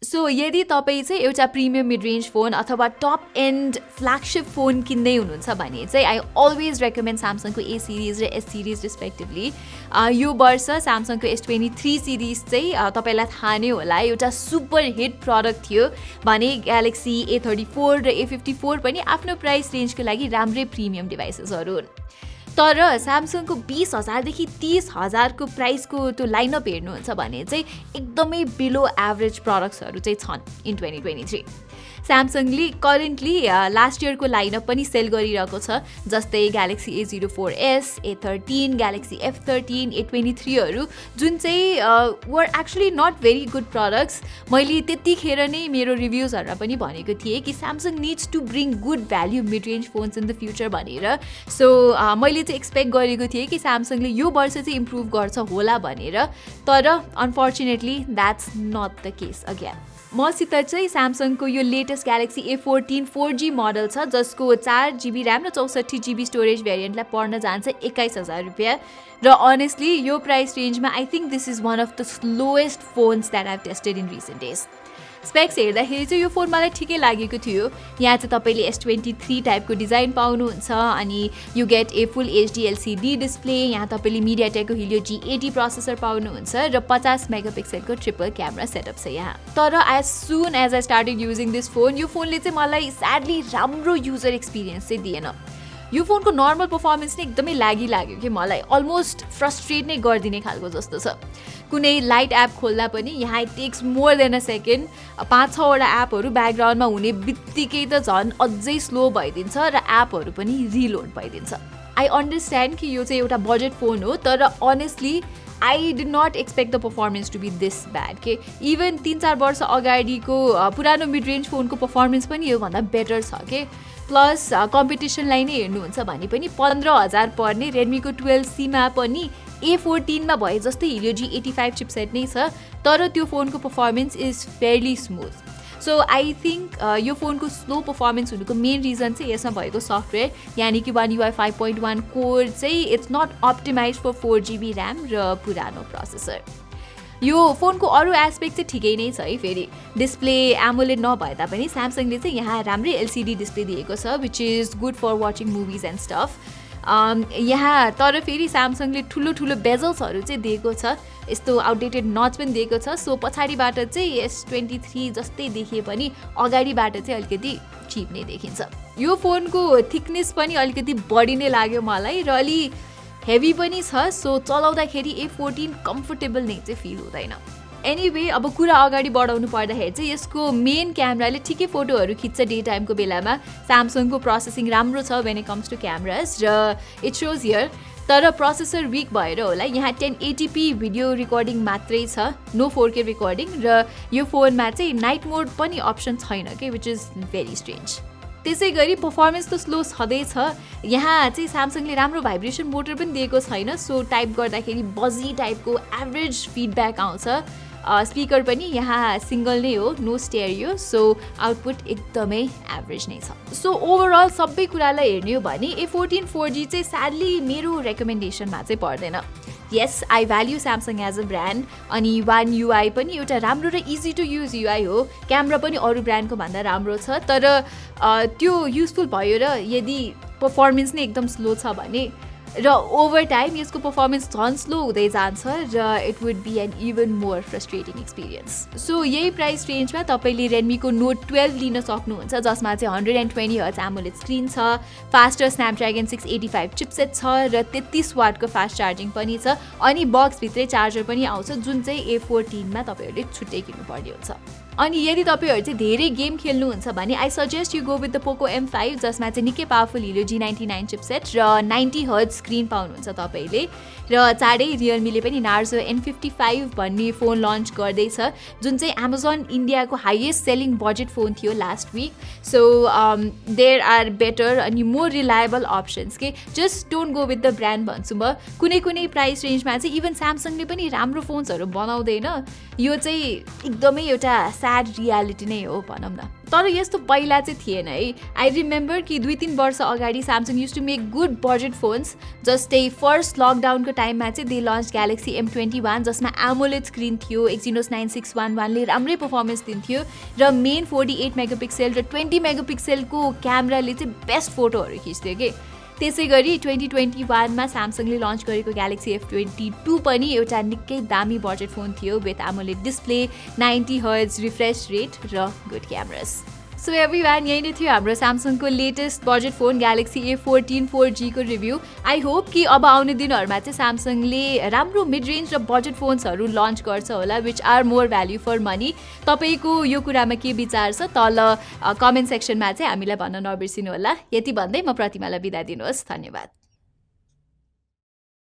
So यदि तपाईँ चाहिँ एउटा प्रिमियम मिड रेन्ज फोन अथवा टप एन्ड फ्ल्यागसिप फोन किन्दै हुनुहुन्छ भने चाहिँ आई अलवेज रेकमेन्ड स्यामसङको ए सिरिज र एस सिरिज रेस्पेक्टिभली। यो वर्ष स्यामसङको S23 सिरिज चाहिँ तपाईँलाई थाहा नै होला एउटा सुपर हिट प्रडक्ट थियो भने ग्यालेक्सी A34 र A54 पनि आफ्नो प्राइस रेन्जको लागि राम्रै प्रिमियम डिभाइसेसहरू हुन्। तर स्यामसङको 20,000देखि 30,000को प्राइसको त्यो लाइनअप हेर्नुहुन्छ भने चाहिँ एकदमै बिलो एभरेज प्रडक्ट्सहरू चाहिँ छन् इन 2023। स्यामसङले करेन्टली लास्ट इयरको लाइनअप पनि सेल गरिरहेको छ, जस्तै galaxy A04s, A13, galaxy F13, A23हरू जुन चाहिँ were actually not very good products. मैले त्यतिखेर नै मेरो रिभ्युजहरूमा पनि भनेको थिएँ कि Samsung needs to bring good value mid range phones in the future भनेर। सो मैले चाहिँ एक्सपेक्ट गरेको थिएँ कि स्यामसङले यो वर्ष चाहिँ इम्प्रुभ गर्छ होला भनेर, तर unfortunately that's not the case again. मसित चाहिँ स्यामसङको यो latest galaxy A14 4G model छ जसको 4GB ऱ्याम र 64GB स्टोरेज भेरिएन्टलाई पर्न जान्छ 21,000 रुपियाँ र अनेस्टली यो प्राइस रेन्जमा I think this is one of the slowest phones that I've tested in recent days. Specs हेर्दाखेरि चाहिँ यो फोन मलाई ठिकै लागेको थियो। यहाँ चाहिँ तपाईँले S23 टाइपको डिजाइन पाउनुहुन्छ अनि you get a full HD LCD display. यहाँ तपाईँले मिडियाटेकको हिलियो G80 प्रोसेसर पाउनुहुन्छ र 50 मेगापिक्सलको ट्रिपल क्यामेरा सेटअप छ यहाँ। तर as soon as I started using this phone, यो फोनले चाहिँ मलाई स्याडली राम्रो युजर एक्सपिरियन्स चाहिँ दिएन। यो फोनको नर्मल पर्फर्मेन्स नै एकदमै लाग्यो कि मलाई अलमोस्ट फ्रस्ट्रेट नै गरिदिने खालको जस्तो छ। कुनै लाइट एप खोल्दा पनि यहाँ it takes more than a second, 5-6वटा एपहरू ब्याकग्राउन्डमा हुने बित्तिकै त झन् अझै स्लो भइदिन्छ र एपहरू पनि रिलोड भइदिन्छ। आई अन्डरस्ट्यान्ड कि यो चाहिँ एउटा बजेट फोन हो, तर honestly I did not expect the performance to be this bad के। इभन 3-4 वर्ष अगाडिको पुरानो मिड रेन्ज फोनको पर्फर्मेन्स पनि योभन्दा बेटर छ के। प्लस कम्पिटिसनलाई नै हेर्नुहुन्छ भने पनि 15,000 पर्ने रेडमीको 12Cमा पनि A14मा भए जस्तै हिलियो G85 चिपसेट नै छ, तर त्यो फोनको performance is fairly smooth. So I think यो फोनको स्लो पर्फर्मेन्स हुनुको मेन रिजन चाहिँ यसमा भएको सफ्टवेयर, यानि कि One UI 5.1 कोर चाहिँ it's not optimise for 4GB RAM र पुरानो प्रोसेसर। यो फोनको अरू एस्पेक्ट चाहिँ ठिकै नै छ है। फेरि डिस्प्ले एमोलेड नभए तापनि स्यामसङले चाहिँ यहाँ राम्रै LCD डिस्प्ले दिएको छ which is good for watching movies and stuff. यहाँ तर फेरि स्यामसङले ठुलो बेजल्सहरू चाहिँ दिएको छ, यस्तो आउटडेटेड नच पनि दिएको छ। सो पछाडिबाट चाहिँ S23 जस्तै देखिए पनि अगाडिबाट चाहिँ अलिकति चिप नै देखिन्छ। यो फोनको थिकनेस पनि अलिकति बढी नै लाग्यो मलाई र अलि हेभी पनि छ। सो चलाउँदाखेरि A14 कम्फर्टेबल नै चाहिँ फिल हुँदैन। एनिवे अब कुरा अगाडि बढाउनु पर्दाखेरि चाहिँ यसको मेन क्यामेराले ठिकै फोटोहरू खिच्छ डे टाइमको बेलामा। स्यामसङको प्रोसेसिङ राम्रो छ when it comes to cameras र इट सोज हियर। तर प्रोसेसर विक भएर होला यहाँ 1080p भिडियो रिकर्डिङ मात्रै छ, नो 4K रिकर्डिङ, र यो फोनमा चाहिँ नाइट मोड पनि अप्सन छैन के, विच इज भेरी स्ट्रेन्ज। त्यसै गरी पर्फर्मेन्स त स्लो छँदैछ। यहाँ चाहिँ स्यामसङले राम्रो भाइब्रेसन मोटर पनि दिएको छैन, सो टाइप गर्दाखेरि बजी टाइपको एभरेज फिडब्याक आउँछ। स्पिकर पनि यहाँ सिङ्गल नै हो, नो स्टेरियो, सो आउटपुट एकदमै एभरेज नै छ। सो ओभरअल सबै कुरालाई हेर्ने हो भने A14 4G चाहिँ स्याडली मेरो रेकमेन्डेसनमा चाहिँ पर्दैन। Yes, I value Samsung as a brand अनि One UI पनि एउटा राम्रो र इजी टु युज UI हो। क्यामेरा पनि अरू ब्रान्डको भन्दा राम्रो छ, तर त्यो युजफुल भयो र यदि पर्फर्मेन्स नै एकदम स्लो छ भने र ओभर टाइम यसको पर्फर्मेन्स झन् स्लो हुँदै जान्छ र it would be an even more frustrating experience. So यही प्राइस रेन्जमा तपाईँले रेडमीको नोट 12 लिन सक्नुहुन्छ जसमा चाहिँ 120Hz एमोलेड स्क्रिन छ, फास्टर स्न्यापड्रागन 685 चिपसेट छ र 33 वाटको फास्ट चार्जिङ पनि छ अनि बक्सभित्रै चार्जर पनि आउँछ जुन चाहिँ A14मा तपाईँहरूले छुट्टै किन्नुपर्ने हुन्छ। अनि यदि तपाईँहरू चाहिँ धेरै गेम खेल्नुहुन्छ भने I suggest you go with the पोको M5 जसमा चाहिँ निकै पावरफुल हिलियो G99 चिपसेट र 90Hz स्क्रिन पाउनुहुन्छ तपाईँले। र चाँडै रियलमीले पनि नार्जो N55 भन्ने फोन लन्च गर्दैछ जुन चाहिँ एमाजोन इन्डियाको हाइएस्ट सेलिङ बजेट फोन थियो last week. So there are better अनि मोर रिलायबल अप्सन्स के। Just don't go with the brand भन्छु म। कुनै प्राइस रेन्जमा चाहिँ इभन स्यामसङले पनि राम्रो फोन्सहरू बनाउँदैन। यो चाहिँ एकदमै एउटा स्याड रियालिटी नै हो भनौँ न। तर यस्तो पहिला चाहिँ थिएन है। आई रिमेम्बर कि 2-3 वर्ष अगाडि Samsung use to make good budget phones. जस्तै फर्स्ट लकडाउनको टाइममा चाहिँ दे लन्च ग्यालेक्सी M21 जसमा एमोलेड स्क्रिन थियो, एक्जिनोस 9611ले राम्रै पर्फर्मेन्स दिन्थ्यो र मेन 48 मेगापिक्सेल र 20 मेगापिक्सेलको क्यामेराले चाहिँ बेस्ट फोटोहरू खिच्थ्यो कि। त्यसै गरी 2021मा स्यामसङले लन्च गरेको ग्यालेक्सी F22 पनि एउटा निकै दामी बजेट फोन थियो with AMOLED display, 90 hertz refresh rate र गुड क्यामरास। सो एभ्रीवान, यही नै थियो हाम्रो स्यामसङको latest budget phone galaxy A14 4G को रिभ्यू। आई होप कि अब आउने दिनहरूमा चाहिँ स्यामसङले राम्रो मिड रेन्ज र बजेट फोन्सहरू लन्च गर्छ होला which are more value for money. तपाईँको यो कुरामा के विचार छ तल कमेन्ट सेक्सनमा चाहिँ हामीलाई भन्न नबिर्सिनु होला। यति भन्दै म प्रतिमालाई बिदा दिनुहोस्। धन्यवाद।